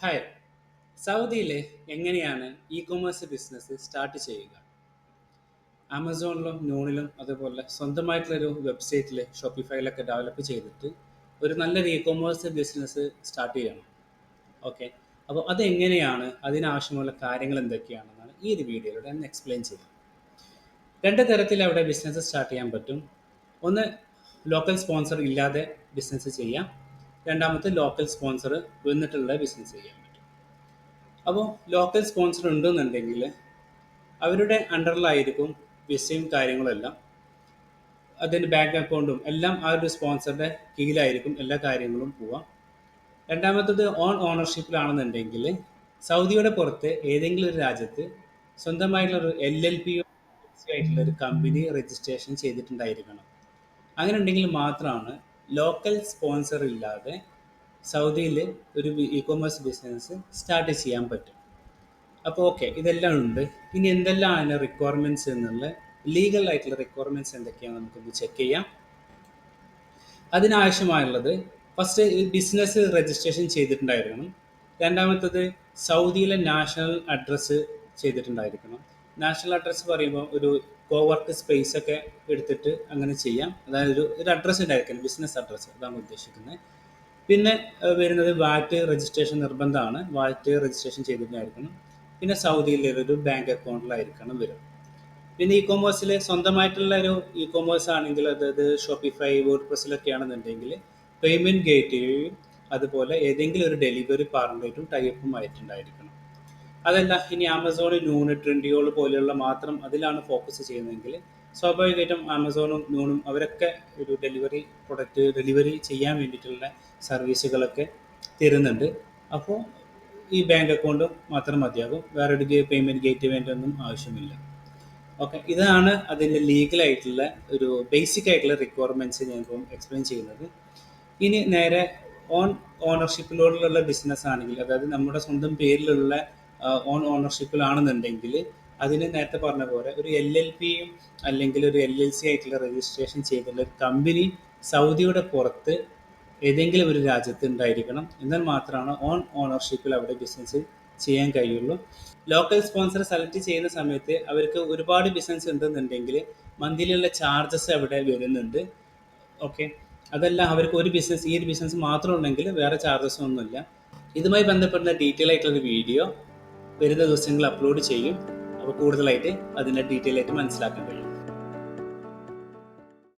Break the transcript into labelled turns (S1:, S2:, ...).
S1: Hi. സൗദിയിലെ എങ്ങനെയാണ് e-commerce business start ചെയ്യുക? ആമസോണിലും നൂണിലും അതുപോലെ സ്വന്തമായിട്ടുള്ളൊരു വെബ്സൈറ്റിൽ ഷോപ്പിഫൈയിലൊക്കെ ഡെവലപ്പ് ചെയ്തിട്ട് ഒരു നല്ലൊരു ഇ-കൊമേഴ്സ് ബിസിനസ് സ്റ്റാർട്ട് ചെയ്യണം. ഓക്കെ. അപ്പോൾ അതെങ്ങനെയാണ്, അതിനാവശ്യമുള്ള കാര്യങ്ങൾ എന്തൊക്കെയാണെന്നാണ് ഈ ഒരു വീഡിയോയിലൂടെ ഞാൻ എക്സ്പ്ലെയിൻ ചെയ്യുന്നത്. രണ്ട് തരത്തിൽ അവിടെ ബിസിനസ് സ്റ്റാർട്ട് ചെയ്യാൻ പറ്റും. ഒന്ന്, ലോക്കൽ സ്പോൺസർ ഇല്ലാതെ ബിസിനസ് ചെയ്യാം. രണ്ടാമത്തെ, ലോക്കൽ സ്പോൺസർ വന്നിട്ടുള്ള ബിസിനസ് ചെയ്യാം. അപ്പോൾ ലോക്കൽ സ്പോൺസർ ഉണ്ടെന്നുണ്ടെങ്കിൽ അവരുടെ അണ്ടറിലായിരിക്കും വിസയും കാര്യങ്ങളെല്ലാം, അതിൻ്റെ ബാങ്ക് അക്കൗണ്ടും എല്ലാം ആ ഒരു സ്പോൺസറുടെ കീഴിലായിരിക്കും എല്ലാ കാര്യങ്ങളും പോവാം. രണ്ടാമത്തത്, ഓൺ ഓണർഷിപ്പിലാണെന്നുണ്ടെങ്കിൽ സൗദിയുടെ പുറത്ത് ഏതെങ്കിലും ഒരു രാജ്യത്ത് സ്വന്തമായിട്ടുള്ളൊരു LLP ആയിട്ടുള്ള ഒരു കമ്പനി രജിസ്ട്രേഷൻ ചെയ്തിട്ടുണ്ടായിരിക്കണം. അങ്ങനെ ഉണ്ടെങ്കിൽ മാത്രമാണ് ലോക്കൽ സ്പോൺസർ ഇല്ലാതെ സൗദിയിൽ ഒരു ഇ-കൊമേഴ്സ് ബിസിനസ് സ്റ്റാർട്ട് ചെയ്യാൻ പറ്റും. അപ്പോൾ ഓക്കെ, ഇതെല്ലാം ഉണ്ട്. ഇനി എന്തെല്ലാമാണ് റിക്വയർമെൻറ്റ്സ് എന്നുള്ള ലീഗൽ ആയിട്ടുള്ള റിക്വയർമെൻറ്റ്സ് എന്തൊക്കെയാണ് നമുക്കൊന്ന് ചെക്ക് ചെയ്യാം. അതിനാവശ്യമായുള്ളത്, ഫസ്റ്റ് ബിസിനസ് രജിസ്ട്രേഷൻ ചെയ്തിട്ടുണ്ടായിരിക്കണം. രണ്ടാമത്തത്, സൗദിയിലെ നാഷണൽ അഡ്രസ്സ് ചെയ്തിട്ടുണ്ടായിരിക്കണം. നാഷണൽ അഡ്രസ്സ് പറയുമ്പോൾ ഒരു കോവർക്ക് സ്പേസ് ഒക്കെ എടുത്തിട്ട് അങ്ങനെ ചെയ്യാം. അതായത് ഒരു അഡ്രസ്സ് ഉണ്ടായിരിക്കണം, ബിസിനസ് അഡ്രസ്സ്, അതാണ് ഉദ്ദേശിക്കുന്നത്. പിന്നെ വരുന്നത് വാറ്റ് രജിസ്ട്രേഷൻ നിർബന്ധമാണ്. വാറ്റ് രജിസ്ട്രേഷൻ ചെയ്തിട്ടായിരിക്കണം. പിന്നെ സൗദിയിലെ ഒരു ബാങ്ക് അക്കൗണ്ടിലായിരിക്കണം വരും. പിന്നെ ഇ-കൊമേഴ്സിൽ സ്വന്തമായിട്ടുള്ള ഒരു ഇ-കൊമേഴ്സ് ആണെങ്കിൽ, അതായത് ഷോപ്പിഫൈ, വേർഡ് പ്രസ്സിലൊക്കെ ആണെന്നുണ്ടെങ്കിൽ പേയ്മെൻറ്റ് ഗേറ്റ്വേയും അതുപോലെ ഏതെങ്കിലും ഒരു ഡെലിവറി പാർട്ണറായിട്ടും ടൈപ്പും ആയിട്ടുണ്ടായിരിക്കണം. അതല്ല, ഇനി ആമസോൺ, നൂണ്, ട്രെൻഡിയോൾ പോലെയുള്ള മാത്രം അതിലാണ് ഫോക്കസ് ചെയ്യുന്നതെങ്കിൽ സ്വാഭാവികമായിട്ടും ആമസോണും നൂണും അവരൊക്കെ ഒരു പ്രൊഡക്റ്റ് ഡെലിവറി ചെയ്യാൻ വേണ്ടിയിട്ടുള്ള സർവീസുകളൊക്കെ തരുന്നുണ്ട്. അപ്പോൾ ഈ ബാങ്ക് അക്കൗണ്ട് മാത്രം മതിയാകും, വേറൊരു പേയ്മെൻറ്റ് ഗേറ്റ്വേ ഒന്നും ആവശ്യമില്ല. ഓക്കെ, ഇതാണ് അതിൻ്റെ ലീഗലായിട്ടുള്ള ഒരു ബേസിക് ആയിട്ടുള്ള റിക്വയർമെൻറ്റ്സ് ഞാൻ ഇപ്പം എക്സ്പ്ലെയിൻ ചെയ്യുന്നത്. ഇനി നേരെ ഓൺ ഓണർഷിപ്പിലോടുള്ള ബിസിനസ് ആണെങ്കിൽ, അതായത് നമ്മുടെ സ്വന്തം പേരിലുള്ള ഓൺ ഓണർഷിപ്പിലാണെന്നുണ്ടെങ്കിൽ അതിന് നേരത്തെ പറഞ്ഞ പോലെ ഒരു LLPയും അല്ലെങ്കിൽ ഒരു LLC ആയിട്ടുള്ള രജിസ്ട്രേഷൻ ചെയ്തിട്ടുള്ള ഒരു കമ്പനി സൗദിയുടെ പുറത്ത് ഏതെങ്കിലും ഒരു രാജ്യത്ത് ഉണ്ടായിരിക്കണം. എന്നാൽ മാത്രമാണ് ഓൺ ഓണർഷിപ്പിൽ അവിടെ ബിസിനസ് ചെയ്യാൻ കഴിയുള്ളൂ. ലോക്കൽ സ്പോൺസർ സെലക്ട് ചെയ്യുന്ന സമയത്ത് അവർക്ക് ഒരുപാട് ബിസിനസ് ഉണ്ടെന്നുണ്ടെങ്കിൽ മന്ത്ലിയുള്ള ചാർജസ് അവിടെ വരുന്നുണ്ട്. ഓക്കെ, അതല്ല അവർക്ക് ഈ ഒരു ബിസിനസ് മാത്രം ഉണ്ടെങ്കിൽ വേറെ ചാർജസ് ഒന്നുമില്ല. ഇതുമായി ബന്ധപ്പെടുന്ന ഡീറ്റെയിൽ ആയിട്ടുള്ള വീഡിയോ വരുന്ന ദിവസങ്ങളിൽ അപ്ലോഡ് ചെയ്യും. അപ്പോൾ കൂടുതലായിട്ട് അതിൻ്റെ ഡീറ്റെയിൽ ആയിട്ട് മനസ്സിലാക്കാൻ കഴിയും.